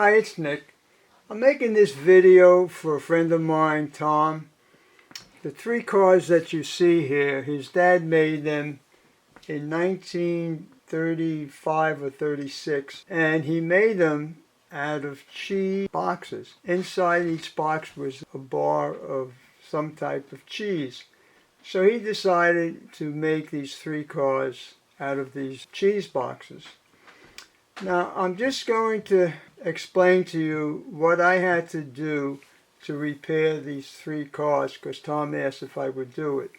Hi, it's Nick. I'm making this video for a friend of mine, Tom. The three cars that you see here, his dad made them in 1935 or 36, and he made them out of cheese boxes. Inside each box was a bar of some type of cheese. So he decided to make these three cars out of these cheese boxes. Now I'm just going to explain to you what I had to do to repair these three cars, because Tom asked if I would do it.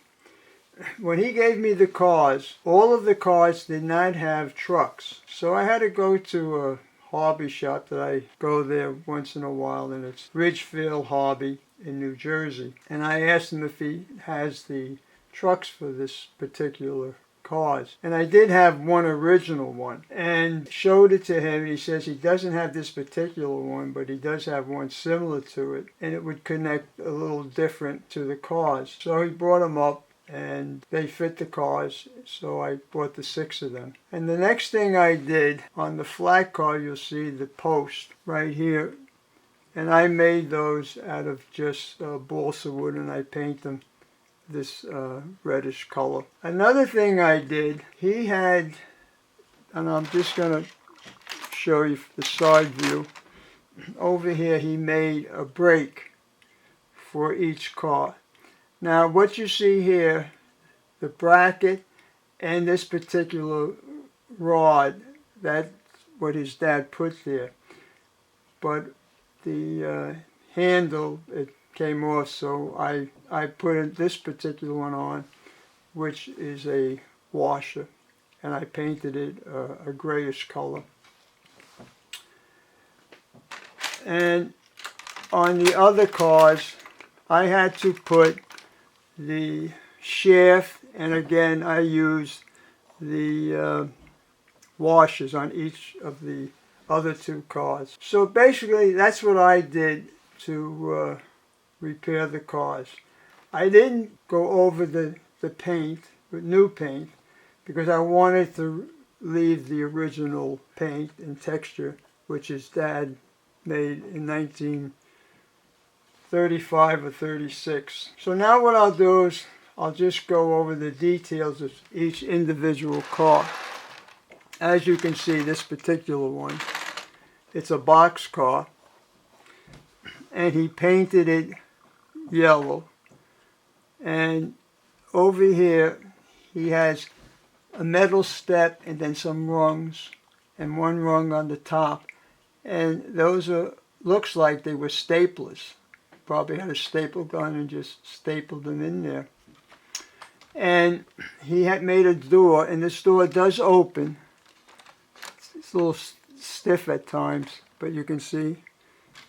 When he gave me the cars, all of the cars did not have trucks. So I had to go to a hobby shop that I go there once in a while, and it's Ridgefield Hobby in New Jersey. And I asked him if he has the trucks for this particular cars. And I did have one original one and showed it to him. He says he doesn't have this particular one, but he does have one similar to it, and it would connect a little different to the cars. So he brought them up and they fit the cars, so I bought the 6 of them. And the next thing I did, on the flat car you'll see the post right here, and I made those out of just balsa wood, and I paint them this reddish color. Another thing I did, he had, and I'm just going to show you the side view, over here he made a brake for each car. Now what you see here, the bracket and this particular rod, that's what his dad put there. But the handle, it came off, so I put this particular one on, which is a washer, and I painted it a grayish color. And on the other cars, I had to put the shaft, and again I used the washers on each of the other 2 cars. So basically that's what I did to repair the cars. I didn't go over the paint with new paint because I wanted to leave the original paint and texture, which his dad made in 1935 or 36. So now what I'll do is I'll just go over the details of each individual car. As you can see, this particular one, it's a box car, and he painted it yellow, and over here he has a metal step and then some rungs and one rung on the top, and those are, looks like they were staplers. Probably had a staple gun and just stapled them in there. And he had made a door, and this door does open. It's a little stiff at times, but you can see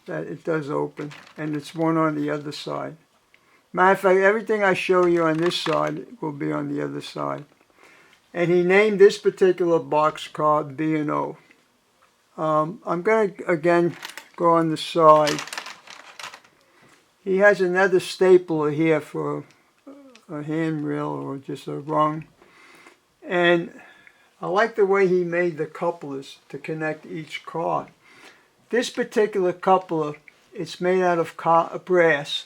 that it does open, and it's one on the other side. Matter of fact, everything I show you on this side will be on the other side. And he named this particular box car B&O. I'm going to again go on the side. He has another stapler here for a handrail or just a rung. And I like the way he made the couplers to connect each car. This particular coupler, it's made out of brass,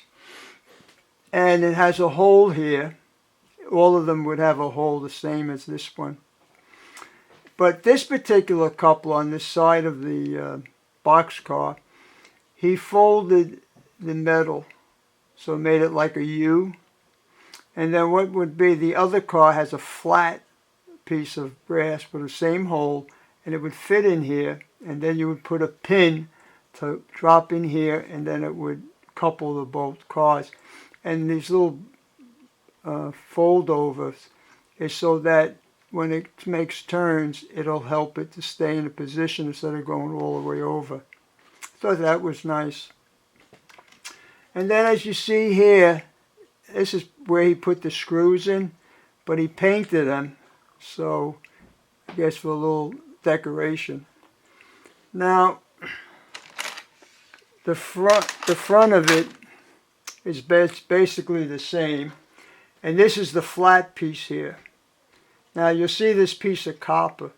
and it has a hole here. All of them would have a hole the same as this one. But this particular coupler on this side of the box car, he folded the metal, so made it like a U. And then what would be, the other car has a flat piece of brass with the same hole, and it would fit in here, and then you would put a pin to drop in here, and then it would couple the both cars. And these little fold overs is so that when it makes turns, it'll help it to stay in a position instead of going all the way over. So that was nice. And then as you see here, this is where he put the screws in, but he painted them, so I guess for a little decoration. Now, the front of it is basically the same, and this is the flat piece here. Now you'll see this piece of copper.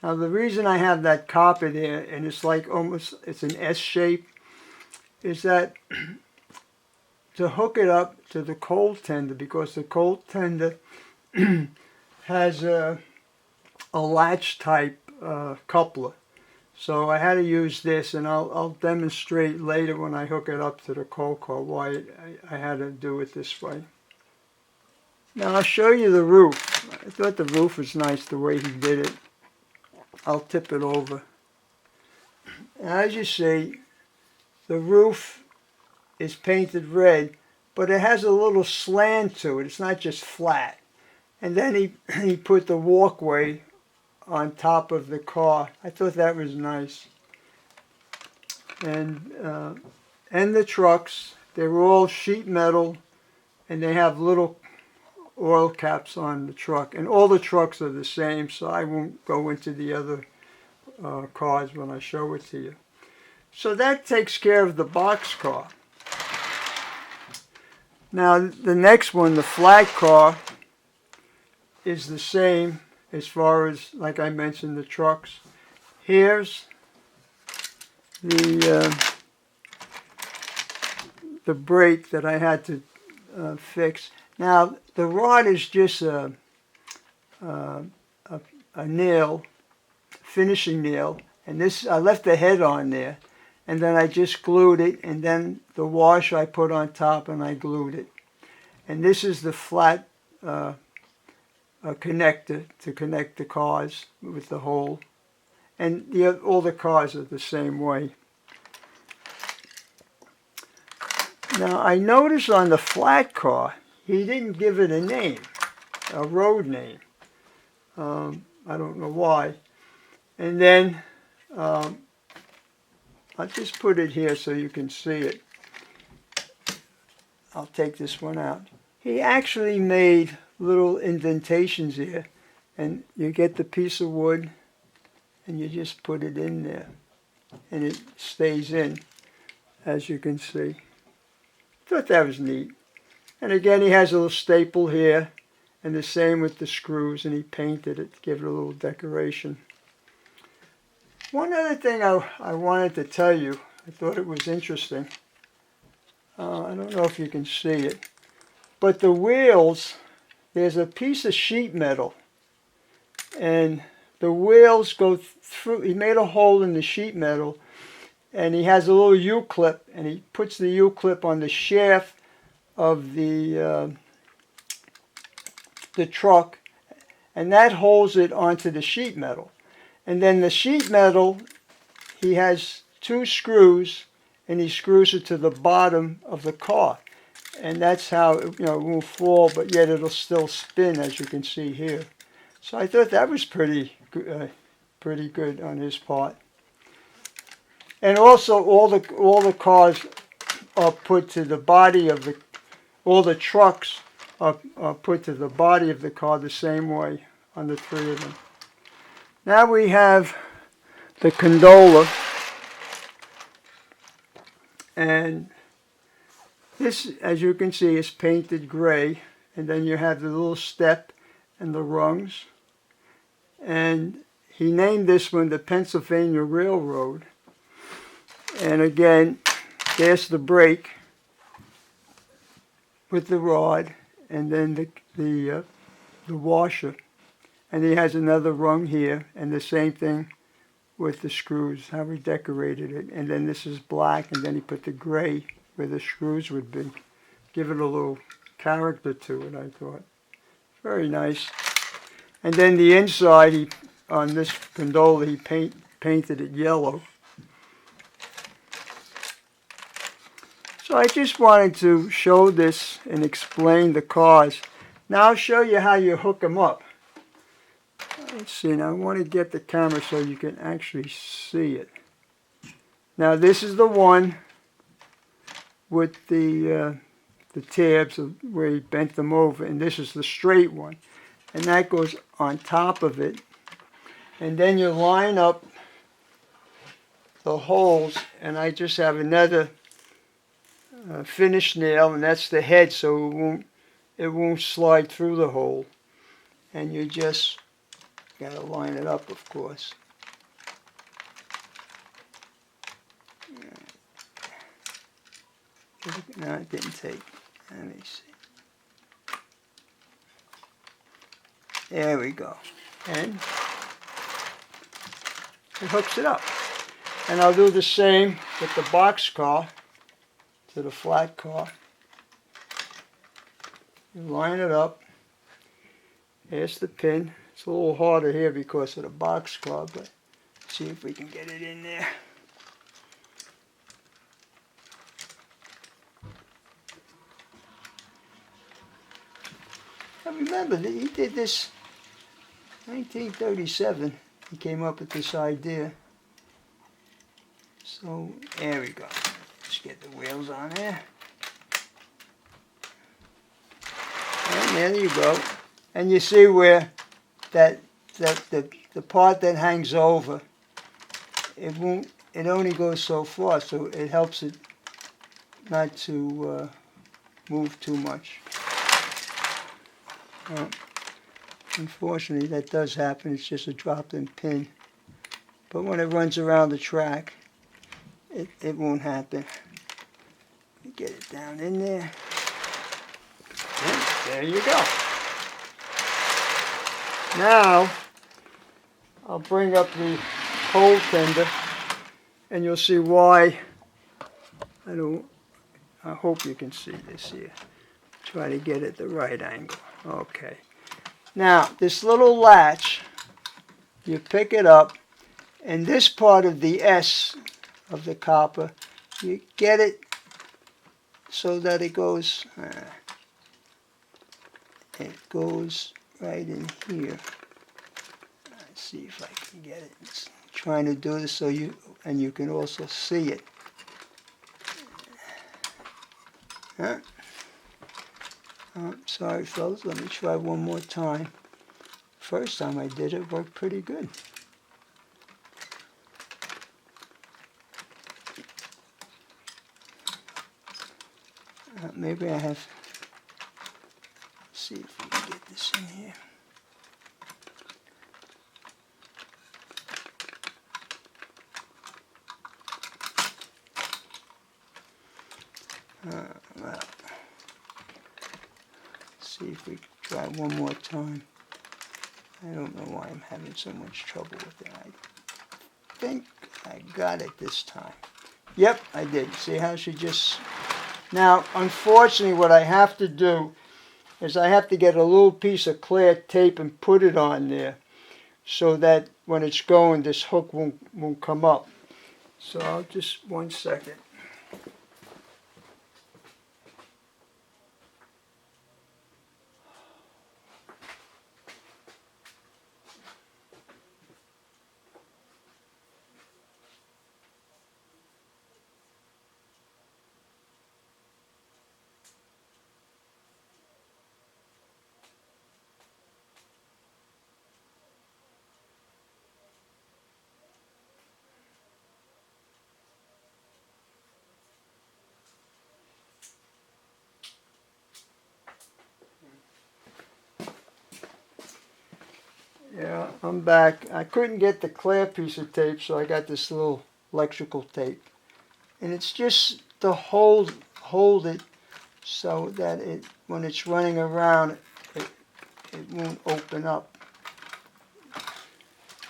Now the reason I have that copper there, and it's like almost, it's an S shape, is that to hook it up to the cold tender, because the cold tender has a latch type coupler. So I had to use this, and I'll demonstrate later when I hook it up to the cold car why I had to do it this way. Now I'll show you the roof. I thought the roof was nice the way he did it. I'll tip it over. As you see, the roof is painted red, but it has a little slant to it. It's not just flat. And then he put the walkway on top of the car. I thought that was nice. And the trucks, they're all sheet metal, and they have little oil caps on the truck. And all the trucks are the same, so I won't go into the other cars when I show it to you. So that takes care of the box car. Now the next one, the flat car, is the same as far as, like I mentioned, the trucks. Here's the brake that I had to fix. Now the rod is just a nail, finishing nail, and this, I left the head on there, and then I just glued it, and then the washer I put on top and I glued it. And this is the flat connector to connect the cars with the hole. And all the cars are the same way. Now I noticed on the flat car, he didn't give it a name, a road name. I don't know why. And then I'll just put it here so you can see it. I'll take this one out. He actually made little indentations here, and you get the piece of wood and you just put it in there and it stays in, as you can see. Thought that was neat. And again, he has a little staple here, and the same with the screws, and he painted it to give it a little decoration. One other thing I wanted to tell you, I thought it was interesting. I don't know if you can see it, but the wheels, there's a piece of sheet metal, and the wheels go through. He made a hole in the sheet metal, and he has a little U-clip, and he puts the U-clip on the shaft of the truck, and that holds it onto the sheet metal. And then the sheet metal, he has two screws, and he screws it to the bottom of the car. And that's how, it won't fall, but yet it'll still spin, as you can see here. So I thought that was pretty good on his part. And also, all the cars are put to the body of the, all the trucks are put to the body of the car the same way on the three of them. Now we have the gondola, and this, as you can see, is painted gray, and then you have the little step and the rungs. And he named this one the Pennsylvania Railroad. And again, there's the brake with the rod, and then the washer. And he has another rung here, and the same thing with the screws, how he decorated it. And then this is black, and then he put the gray where the screws would be. Give it a little character to it, I thought. Very nice. And then the inside, on this gondola, he painted it yellow. So I just wanted to show this and explain the cars. Now I'll show you how you hook them up. Let's see, now I want to get the camera so you can actually see it. Now this is the one with the tabs where he bent them over, and this is the straight one. And that goes on top of it. And then you line up the holes, and I just have another finished nail, and that's the head, so it won't slide through the hole. And you just got to line it up, of course. No, it didn't take. Let me see. There we go. And it hooks it up. And I'll do the same with the box car to the flat car. You line it up. Here's the pin. It's a little harder here because of the box car, but see if we can get it in there. I remember that he did this 1937. He came up with this idea. So there we go. Let's get the wheels on there. And there you go. And you see where the part that hangs over, it only goes so far, so it helps it not to move too much. Unfortunately, that does happen. It's just a drop-in pin. But when it runs around the track, it won't happen. Get it down in there. And there you go. Now, I'll bring up the coal tender, and you'll see why I hope you can see this here. Try to get it the right angle. Okay. Now, this little latch, you pick it up, and this part of the S of the copper, you get it so that it goes right in here. Let's see if I can get it. It's trying to do this so you can also see it. Huh? Oh, sorry fellas, let me try one more time. First time I did it worked pretty good. Maybe I have, let's see if we can get this in here. Well, see if we try one more time. I don't know why I'm having so much trouble with it. I think I got it this time. Yep, I did. See how she just... Now, unfortunately, what I have to do is I have to get a little piece of clear tape and put it on there so that when it's going, this hook won't come up. So I'll just, 1 second. Yeah, I'm back. I couldn't get the clear piece of tape, so I got this little electrical tape. And it's just to hold it so that when it's running around, it won't open up.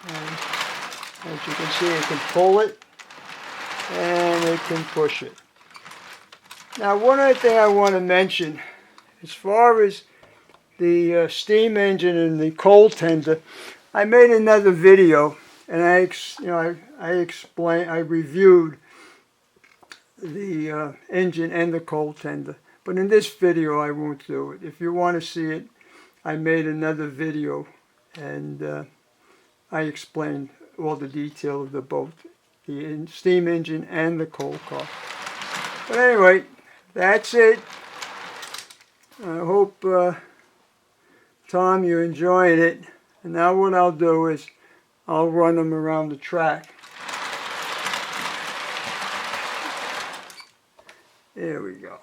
And as you can see, it can pull it and it can push it. Now, one other thing I want to mention, as far as the steam engine and the coal tender, I made another video, and I reviewed the engine and the coal tender. But in this video, I won't do it. If you want to see it, I made another video, and I explained all the detail of both the steam engine and the coal car. But anyway, that's it. I hope, Tom, you're enjoying it. And now what I'll do is I'll run them around the track. There we go.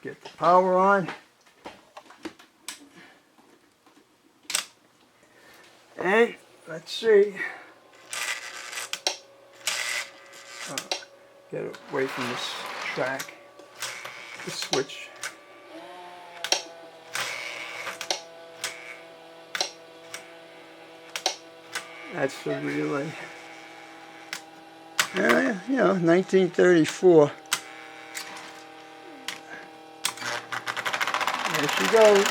Get the power on. And let's see. Get away from this track. the switch. That's the relay. You know, 1934. There she goes.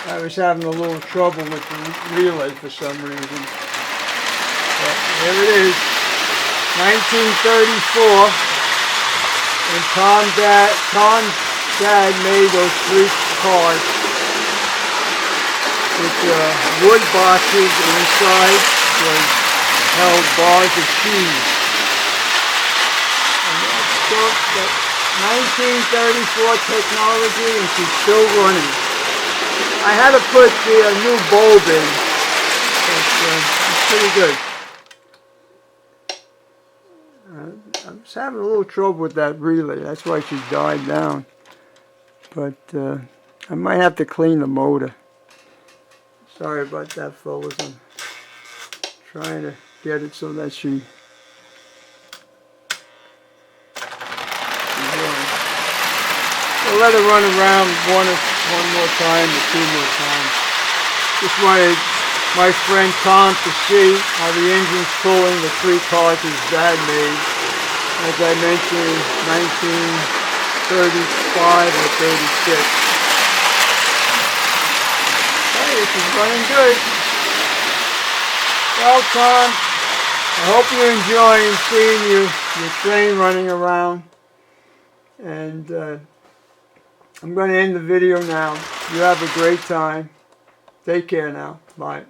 I was having a little trouble with the relay for some reason. But there it is. 1934. And Tom's dad made those 3 cars with wood boxes, and inside was held bars of cheese. And that's 1934 technology, and she's still running. I had to put the new bulb in. It's pretty good. I was having a little trouble with that relay. That's why she died down. But I might have to clean the motor. Sorry about that, fellas. I'm trying to get it so that she's running. We'll let her run around one more time or 2 more times. Just wanted my friend Tom to see how the engine's pulling the 3 cars his dad made. As I mentioned, 1935 or 36. This is running good. Well, Tom, I hope you're enjoying seeing your train running around. And I'm going to end the video now. You have a great time. Take care now. Bye.